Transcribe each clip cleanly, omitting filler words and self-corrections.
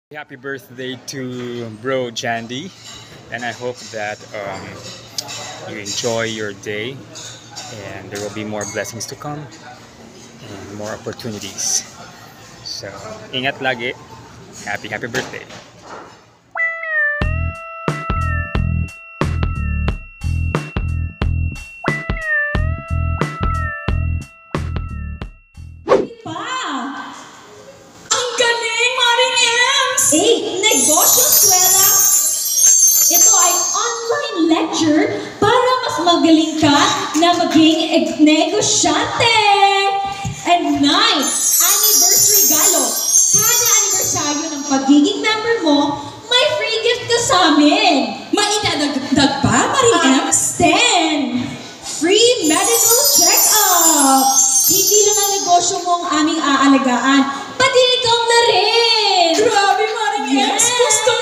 Happy birthday to bro Jandy, and I hope that you enjoy your day and there will be more blessings to come and more opportunities. So, ingat lagi. Happy birthday. Negosyo Swela. Ito ay online lecture para mas magaling ka na maging negosyante. And 9, anniversary galo. Kada anibersaryo ng pagiging member mo, may free gift ka sa amin. May idadagdag pa, Marie Ems? 10, free medical check-up. Hindi lang ang negosyo mo ang aming aalagaan, pati ikaw na rin. Grabe, Marie Ems.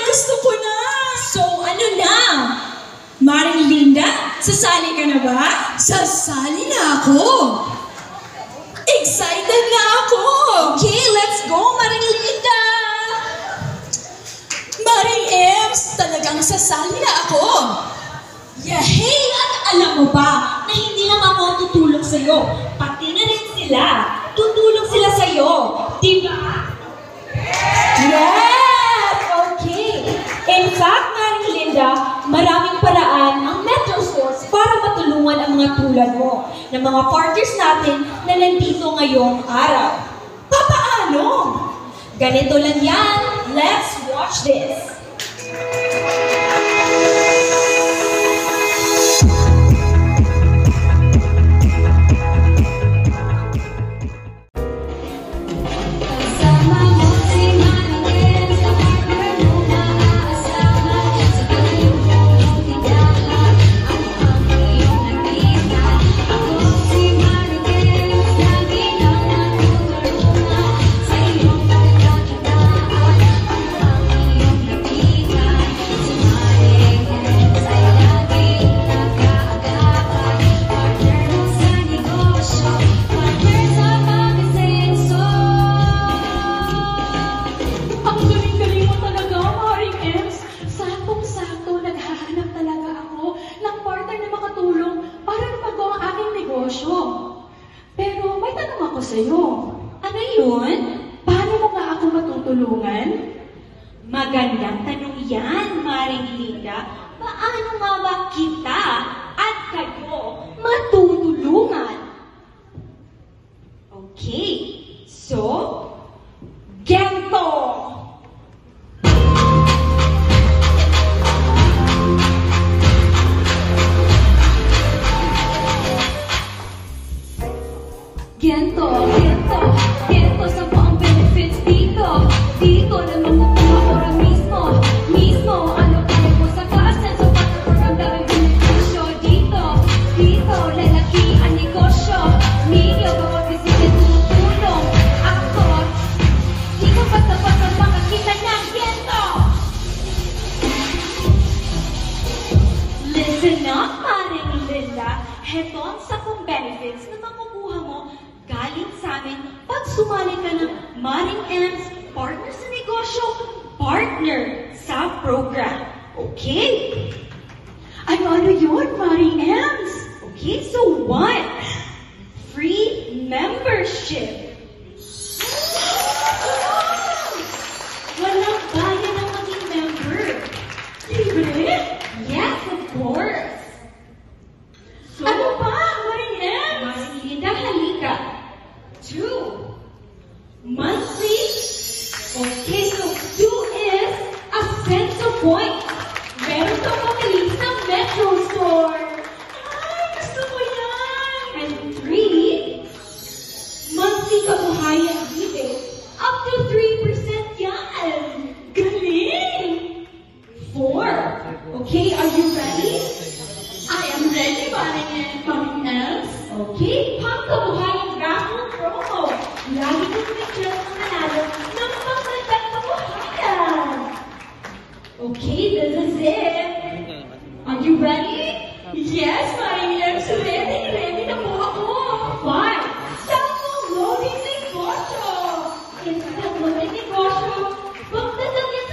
Gusto ko na. So, ano na? Maring Linda, sasali ka na ba? Sasali na ako. Excited na ako. Okay, let's go, Maring Linda. Maring Ems, talagang sasali na ako. Yahey! At alam mo ba na hindi lang ako tutulong sa'yo, pati na rin sila. Tutulong sila sa'yo. Diba? Yes! In fact, Maring Linda, maraming paraan ang Metro Stores para matulungan ang mga tulad mo ng mga partners natin na nandito ngayong araw. Papaano? Ganito lang yan. Let's watch this. Pero may tanong ako sa'yo. Ano yun? Paano mo nga ako matutulungan? Magandang tanong yan, Maring Linda. Paano nga ba kita at kayo matutulungan? Okay, so, ganito! Gento sa buong benefits dito. Dito na makukuha ora mismo. Ano kaya mo sa ka-ascenso pagkaprogram daming benepisyo dito. Lalaki ang negosyo. Ninyo bawat bisita tumutulong. Ako, di ko basta-basta makakita ng gento. Listen up, Maring Linda. Heto ang 10 benefits na makukuha mo galing sa amin pag sumali ka ng Maring Ems Partner sa Negosyo, Partner sa Program. Okay? Ano yun, Maring Ems? Okay, so 1, free membership. Walang bayan ang maging member. Libre? Yes, of course. So, ano pa, Maring Ems? Maring Linda, halika. 2, monthly. Okay, so 2 is a Ascenso point. Meron kang mabilis ng Metro Store. Ay, gusto ko yan. And 3, monthly kabuhayan rebate. Up to 3% yan. Galing. 4, okay, are you ready? I am ready, Maring Ems. Okay, pang-kabuhayan raffle promo. Lagi kong may chance na manalo ng pang-dagdag kabuhayan. Okay, this is it. Are you ready? Yes, Maring Ems. Ready na po ako. 5, downloading negosyo. Instant loading negosyo. Pagdadagdag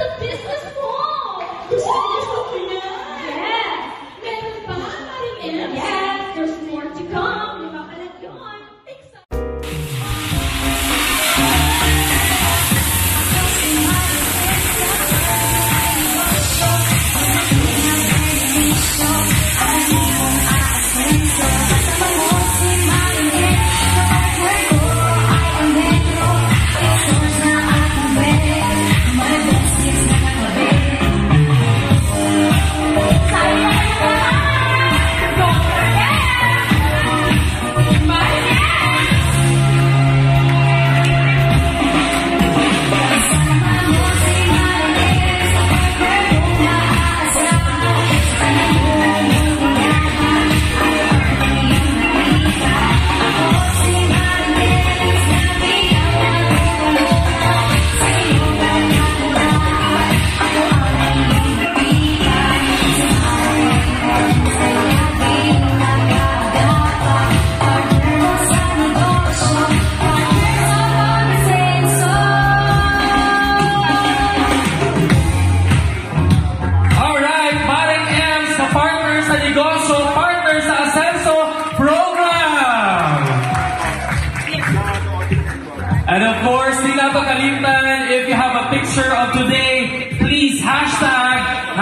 sponsor of today, please hashtag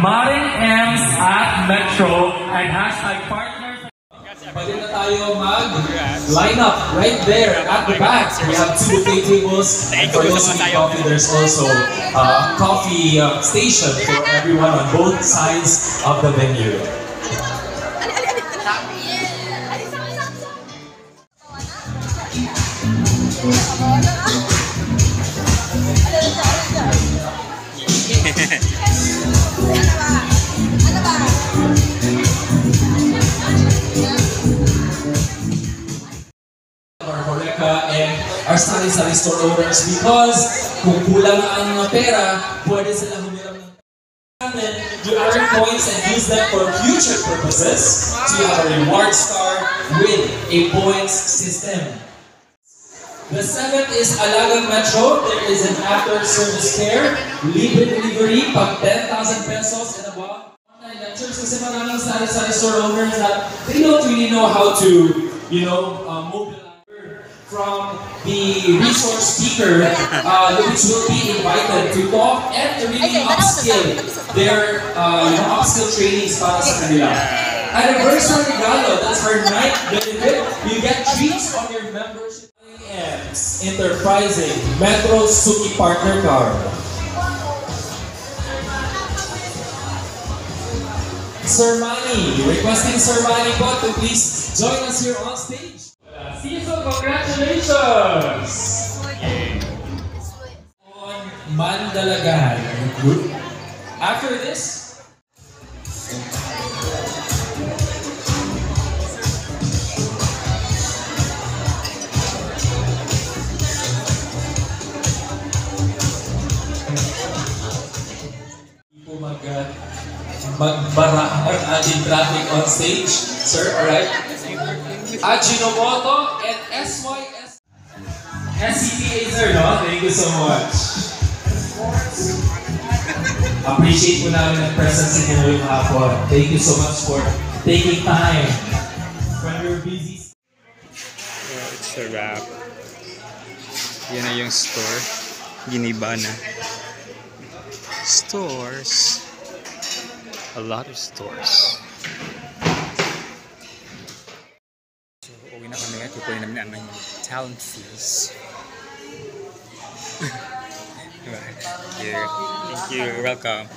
Marin Ems at Metro and hashtag partners. Pwede na tayo mag-line up right there at the back. We have 2 buffet tables, and for those who need coffee, there's also a coffee station for everyone on both sides of the venue. And our sari-sari store owners, because kung kulang ang pera, pwede sila humiram ng you earn points and use them for future purposes. So you have a reward star with a points system. The 7th is Alagang Metro. There is an after-service care, libre delivery, pag 10,000 pesos and above. Online lectures kasi maraming sari-sari store owners that they don't really know how to, mobilize. From the resource speaker, which will be invited to talk and to really upskill their upskill trainings para sa kanila. Anniversary regalo, that's her 9th benefit. You get treats on your membership. IM's Enterprising Metro Suki Partner Card. Sir Manny, requesting Sir Manny po to please join us here on stage. Season, congratulations! On Mandalagahan Group. After this, magbara ang ating traffic on stage. Sir, alright? Ajinomoto and SYS. SCPA, sir, no? Thank you so much. Appreciate po namin ang presence niyo ngayong hapon. Thank you so much for taking time when you're busy. Well, it's a wrap. Yan na yung store. Giniba na. Stores. A lot of stores. So, uwi na kami at kukunin namin ang aming talent fees. Thank you. Thank you. You're welcome.